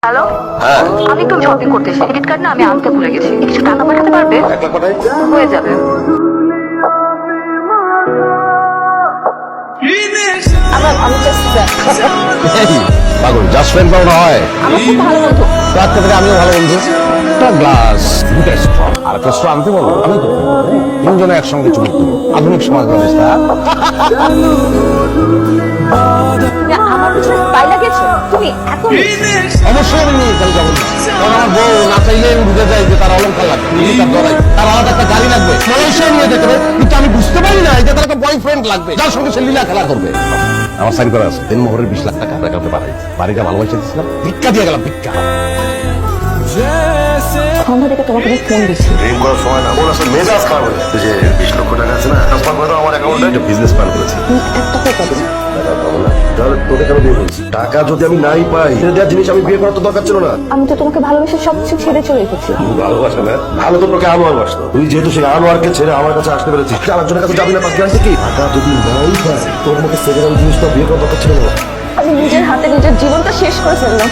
Hello, হ্যাঁ আমি একটু শপিং করতে এসেছি। ক্রেডিট কার্ড না আমি আনতে ভুলে গেছি। কিছু টাকা পাঠাতে পারবে? 1 লাখ পাঠাই। হয়ে যাবে। আমি জাস্ট পাগল জাস্ট ফ্রেন্ড পাও না হয়। আমার খুব ভালো বন্ধু। তো আজকে থেকে আমিও ভালো বন্ধু। একটা গ্লাস দুটা স্ট্র আর একটা স্ট্র আনতে বলো, আমি তো তিনজনে একসঙ্গে চুমুক দেবো। আধুনিক সমাজ ব্যবস্থা। আমার পিছনে স্পাই লাগিয়েছো তুমি এত অবশ্যই আমি নিয়ে তাহলে যাবো না, কারণ আমার বউ না চাইলে আমি বুঝে যাই যে তার অলঙ্কার লাগবে, তার দরাই, তার আলাদা একটা গাড়ি লাগবে, মালয়েশিয়া নিয়ে যেতে হবে। কিন্তু আমি বুঝতে পারি না যে তার একটা বয়ফ্রেন্ড লাগবে যার সঙ্গে সে লীলা খেলা করবে। আমার সাইন করা আছে, দিন মোহরের 20 লাখ টাকা আমরা কাউকে পাঠাই। বাড়িটা ভালোবাসা দিচ্ছিলাম, ভিক্ষা দিয়ে গেলাম, ভিক্ষা। সন্ধ্যা থেকে তোমাকে আমি ফোন দিচ্ছি। ড্রিম করার সময় না, ওর আসলে মেজাজ খারাপ হয়ে যায়। যে 20 লক্ষ টাকা আছে না, ট্রান্সফার করে দাও আমার অ্যাকাউন্টে। একটা বিজনেস প্ল্যান করেছি। তুমি এক টাকা পাবে না। টাকা পাবো না, তাহলে তোকে কেন বিয়ে করছি? টাকা যদি আমি নাই পাই, এটা দেওয়ার জিনিস আমি বিয়ে করার তো দরকার ছিল না। আমি তো তোমাকে ভালোবেসে সবকিছু ছেড়ে চলে এসেছি। ভালোবাসা না, ভালো তো তোকে আনোয়ার বাসতো। তুই যেহেতু সেই আনোয়ারকে ছেড়ে আমার কাছে আসতে পেরেছিস, আরেকজনের কাছে যাবি না? পাখি আসছে কি? টাকা যদি নাই পাই, তোর মতো সেকেন্ড হ্যান্ড জিনিস তো বিয়ে করার দরকার ছিল না। আমি নিজের হাতে নিজের জীবনটা শেষ করে ফেললাম।